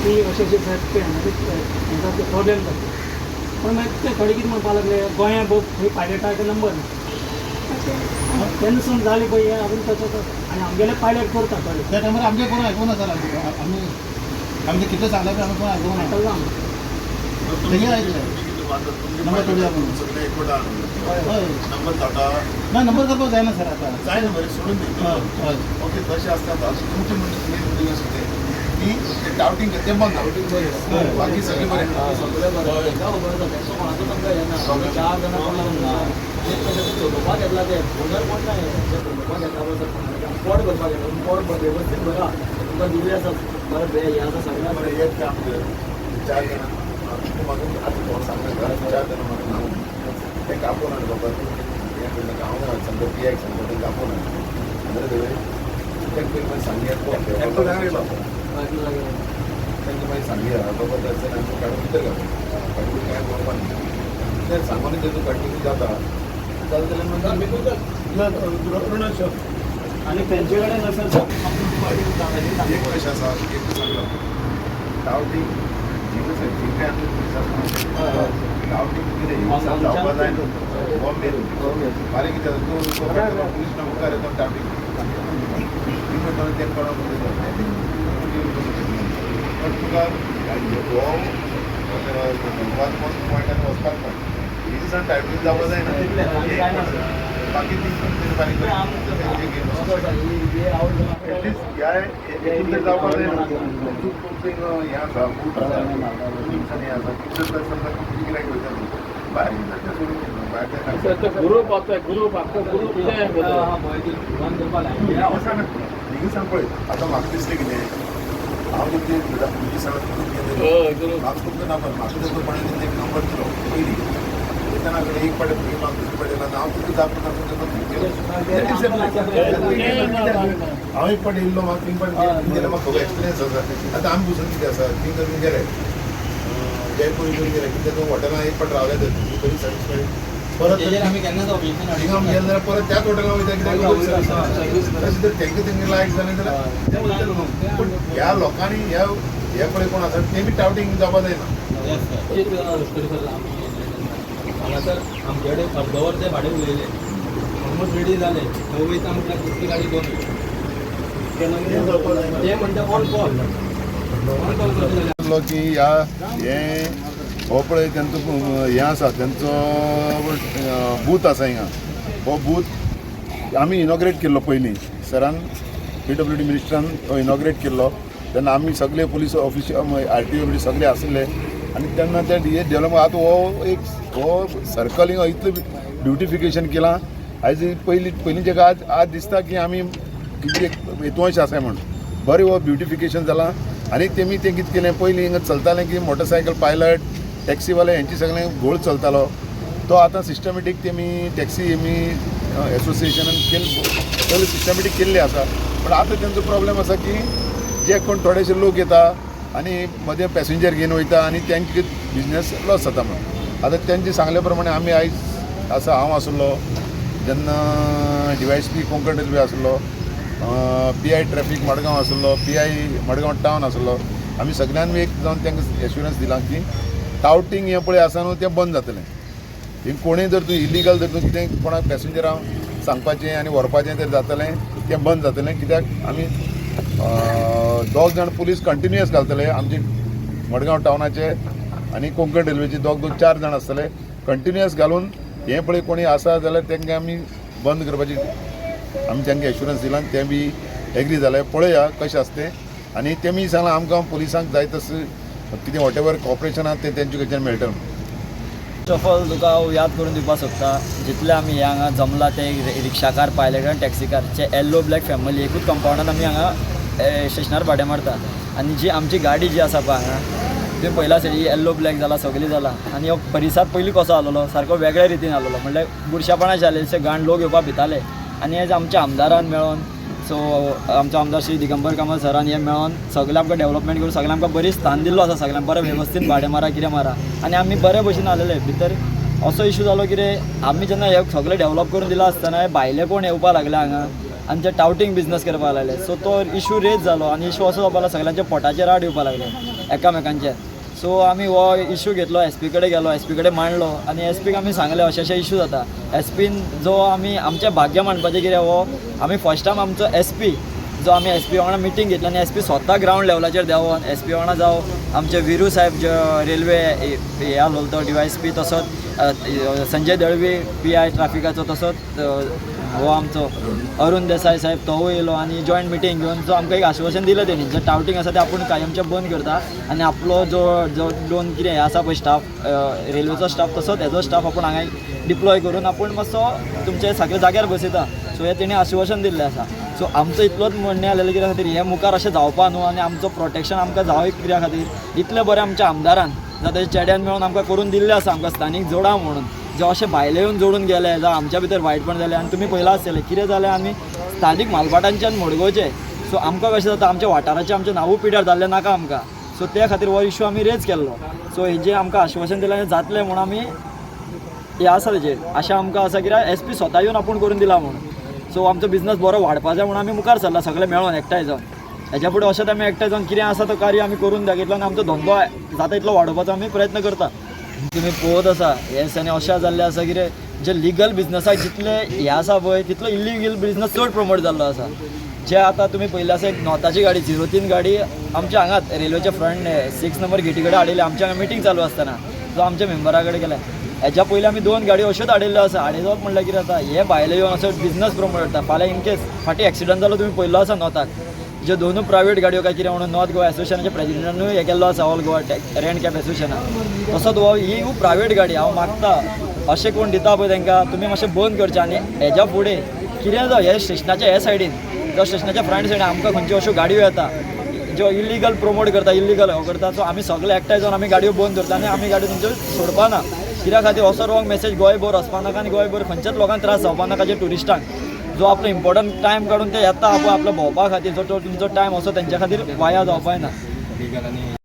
की अशें साहेब हांगा ते प्रॉब्लेम जाता पण मागीर ते थोडे कितें म्हणपाक लागले गोंया बघ थंय पायलटाचे नंबर ना तेन्ना सून जाली पळय हें आजून तसोच आनी आमगेले पायलट करता थोडे त्या टायमार आमचे कोण आयकूना सर आमी आमचे कितले सांगला ते आमी कोण आयकूना आयकल्लो तेंगे आयकले नंबर करूया म्हणून हय नंबर धाडा ना नंबर करपाक जायना सर आतां जायना मरे सोडून दी हय ओके तशें आसता तुमचे म्हणजे कितें आसता की ते डावटींग ते बंद बाकी सगळे बरें सगळे बरें कोणाचो तांकां येना 4 जाणां चलोवपाक येतला ते फोनार कोण ना चलोवपाक येता पोट भरपाक येता पोट वेवस्थीत भरा तुमकां दिल्ली आसा बरें हे आसा सगळ्या बरें एक काम कर 4 जाणां म्हाका आतां कोण सांगता 4 जाणां म्हाका नांव ते कापून हाड बाबा हें पयलें हांव सांगता पियाक सांगता ते कापून हाड जाल्यार तें पयलीं मागीर सांगया तांकां मागीर सांगया बाबा दर्शन आमकां काडून भितर घालून काडून कांय पळोवपा न्ही तें सांगोन तेजो कंटिन्यू जाता जाल्यार मागीर आमी करता आनी तेंचे कडेन आसा एक कशें आसा एक सांगलो डावटींग डावटींग कितें जावपा जायना हो मेन फाल्यां कितें जाता तूं पुलीस मुखार येता डावटींग तें कोणाक पण तुका हो पॉयंटान वचपाक पडटा ही दिसान डायव्हर्ट जावपा जायना बाकी बारीक एटलिस्ट ह्या हेतून तरी जावपाक जायना तूं हें आसा बूट आसा हें आसा समजा तुमची गिरायक वयता भायर तें सोडून भायर ग्रुप आसा ग्रुप हिंग सांग पळय आतां म्हाका दिसलें कितें हांव तुमचे पुलिसां म्हाका तुमकां नंबर म्हाका तेजो कोणें एक नंबर दिलो पयलीं तेन्ना कडेन एक पाटी फुडें म्हाका दुसरे पाटी हांव तुमकां जाता हांव एक पाटी येयल्लो म्हाका 3 पाटी गेल्यार म्हाका खबर एक्सपिरियन्स आसा आतां आमी दुसरें कितें आसा थंय करून गेले जयपूर करून गेले कित्याक तूं हॉटेलान एक पाटी रावले तर तुमी बरी सॅटिस्फायड परत आमी केन्नाच थिंगा आमी गेले जाल्यार परत त्याच हॉटेलान वयता कित्याक तशें जर तेंगे लायक जालें जाल्यार ते वयतले न्हू पूण ह्या लोकांनी हे पळय कोण आसा ते बी टावटींग जावपा जायना हांगासर आमचे कडेन अर्दवर ते भाडे उलयले ऑलमोस्ट रेडी जाले थंय वयता म्हटल्यार दुसरी गाडी दोन ते म्हणटा ऑन कॉल की ह्या हें हो पळय तेंचो हें आसा तेंचो बूथ आसा हिंगा हो बूथ आमी इनॉग्रेट केल्लो पयलीं सरान PWD मिनिस्टरान तो इनॉग्रेट केल्लो तेन्ना आमी सगळे पुलीस ऑफिशियल RTO बी सगळे आसले आनी तेन्ना ते डेवलप आतां हो सर्कल हिंगा इतलें ब्युटिफिकेशन केलां आयज पयलींचे आज दिसता की आमी कितें हेतूंच आसाय म्हण बरें हो ब्युटिफिकेशन जालां आनी तेमी तें कितें केलें पयलीं हिंगा चलतालें की मोटरसायकल पायलट टॅक्सीवाले हेंची सगळें घोळ चलतालो तो आतां सिस्टमॅटीक तेमी टॅक्सी एसोसिएशनान सगळें सिस्टमॅटीक केल्लें आसा पण आतां तेंचो प्रॉब्लेम आसा की जे कोण थोडेशे लोक येता आनी मदें पॅसेंजर घेवन वयता आनी तेंचे बिजनेस लॉस जाता म्हणून आतां तेंचे सांगले प्रमाणे आमी आयज आसा हांव आसलो जेन्ना DYSP कोंकण रेल्वे आसलो PI ट्रॅफिक मडगांव आसलो PI मडगांव टावन आसलो आमी सगळ्यांनी एक जावन तांकां एश्युरन्स दिलां की टावटींग हें पळय आसा न्हू तें बंद जातलें ही कोणूय जर तूं इलिगल जर तूं कितें कोणाक पॅसेंजरांक सांगपाचें आनी व्हरपाचें तर जातलें तें बंद जातलें कित्याक आमी 2 जाण पुलीस कंटिन्युअस घालतले आमचे मडगांव टावनाचे आनी कोंकण रेल्वेचे 4 जाण आसतले कंटिन्युअस घालून हें पळय कोणी आसा जाल्यार तांकां आमी बंद करपाची आमी तांकां एश्युरन्स दिलां तें बी एग्री जालें पळया कशें आसा तें आनी तेमी सांगलां आमकां पुलिसांक जाय तशें कितें वॉटेवर कॉपरेशन आसा तें तेंचे कडच्यान मेळटलें फर्स्ट ऑफ ऑल तुका हांव याद करून दिवपाक सोदता जितले आमी हांगा जमला ते रिक्षाकार पायलट आनी टॅक्सीकारचे येल्लो ब्लॅक फॅमिली एकूच कंपाउंडान आमी हांगा स्टेशनार भाडें मारता आनी जी आमची गाडी जी आसा पळय हांगा तुवें पयला आसतली येल्लो ब्लॅक जाला सगळी जाला आनी हो परिसर पयलीं कसो आसलो सारको वेगळ्या रितीन आसलो म्हणल्यार बुरशापणाचे आसलेले गाण लोक येवपाक भिताले आनी हेज आमच्या आमदारान मेळोन सो आमचो आमदार श्री दिगंबर कामत सरान हे मेळोन सगळें आमकां डेवलपमेंट करून सगळें आमकां बरी स्थान दिल्लो आसा सगळ्यांक बरें वेवस्थीत भाडें मारा कितें मारा आनी आमी बरे भशेन आसलेले भितर असो इशू जालो कितें आमी जेन्ना हे सगळें डेवलप करून दिला आसतना भायले कोण येवपाक लागले हांगा आनी ते टावटींग बिझनस करपाक लागले. सो तो इशू रेज जालो आनी इशू असो जावपाक लागलो सगळ्यांच्या पोटाचेर राड येवपाक लागले एकामेकांचेर. सो आमी हो इशू घेतलो एस पी कडेन गेलो, एस पी कडेन मांडलो आनी एस पीक आमी सांगलें अशें अशें इशू जाता. एस पीन जो आमी आमचें भाग्य मांडपाचें कितें हो आमी फर्स्ट टायम आमचो एस पी जो आमी एस पी वांगडा मिटींग घेतली आनी एस पी स्वता ग्रावंड लेवलाचेर देंवोन एस पी वांगडा जावं आमचे विरू साहेब जो रेल्वे हे आसलो तो DYSP, तसोच संजय दळवी PI ट्राफिकाचो, तसोच हो आमचो अरुण देसाय साहेब तोवूय येयलो आनी जॉयंट मिटींग घेवन जो आमकां एक आश्वासन दिलें तेणी जे टावटींग आसा तें आपूण कायमचें बंद करता आनी आपलो जो दोन कितें हें आसा पळय स्टाफ रेल्वेचो स्टाफ तसोच हेजो स्टाफ आपूण हांगा डिप्लॉय करून आपूण मातसो तुमचे सगळे जाग्यार बसयता. सो हें तेणी आश्वासन दिल्लें आसा. सो आमचो इतलोच म्हणणें आसलेलें कित्या खातीर हें मुखार अशें जावपा न्हू आनी आमचो प्रोटेक्शन आमकां जावं कित्या खातीर इतले बरें आमच्या आमदारान जावं तेच्या चेड्यान मेळून आमकां करून दिल्लें आसा आमकां स्थानीक जोडा म्हणून. जे अशें भायले येवन जोडून गेले जावं आमच्या भितर वायटपण जालें आनी तुमी पयलां आसतलें कितें जालें आमी स्थानीक मालपाटांच्यान मोडगोवचे. सो आमकां कशें जाता आमच्या वाठाराचें आमचें नांवूय पिड्यार जाल्लें नाका आमकां. सो त्या खातीर हो इशू आमी रेज केल्लो. सो हेजें आमकां आश्वासन दिलें जातलें म्हणून आमी हें आसा तेजेर अशें आमकां आसा कित्याक एस पी स्वता येवन आपूण करून दिला म्हणून. सो आमचो बिझनस बरो वाडपा जाय म्हणून आमी मुखार सरला सगळे मेळोन एकठांय जावन. हेच्या फुडें अशेंच आमी एकठांय जावन कितें आसा तो कार्य आमी करून दाखयतलो आनी आमचो धंदो जाता इतलो वाडोवपाचो आमी प्रयत्न करता. तुमी पळोवत आसा हे दिसांनी अशें जाल्लें आसा कितें जे लिगल बिझनसाक जितले हे आसा पळय तितलो इलिगल बिझनस चड प्रमोट जाल्लो आसा. जे आतां तुमी पयलें आसा एक नॉर्थाची गाडी 03 गाडी आमच्या हांगाच रेल्वेच्या फ्रंट 6 नंबर गेटी कडेन हाडिल्ली आमच्या हांगा मिटींग चालू आसतना जो आमच्या मेंबरा कडेन गेले. हेच्या पयलीं आमी 2 गाडयो अश्योच हाडिल्ल्यो आसा. हाडिल्लो म्हणल्यार कितें जाता हे भायले येवन असो बिझनस प्रमोट करता. फाल्यां इन केस फाटीं एक्सिडंट जालो तुमी पयल्लो आसा नॉर्थाक जे 2 प्रायवेट गाडयो काय कितें म्हणून नॉर्थ गोवा एसोसिएशनाचे प्रेजिडेंटानूय हे केल्लो आसा ऑल गोवा रेंट कॅब एसोसिएशनान. तसोच हो ही खूब प्रायवेट गाडी हांव मागता अशें कोण दिता पळय तांकां तुमी मातशें बंद करचें आनी हेच्या फुडें कितें जावं हे स्टेशनाच्या हे सायडीन जो स्टेशनाच्या फ्रंट सायडीन आमकां खंयच्यो अश्यो गाडयो येता ज्यो इलिगल प्रमोट करता इलिगल हो करता. सो आमी सगळे एकठांय जावन आमी गाडयो बंद करता आनी आमी गाडयो तुमच्यो सोडपा ना. कित्या खातीर असो रॉंग मेसेज गोंयभर वचपा नाका आनी गोंयभर खंयच्याच लोकांक त्रास जावपा नाका जे ट्युरिस्टांक जो आपलो इम्पॉर्टंट टायम काडून ते येता आपलो भोंवपा खातीर जो तुमचो टायम असो तेंच्या खातीर वाया जावपाय ना.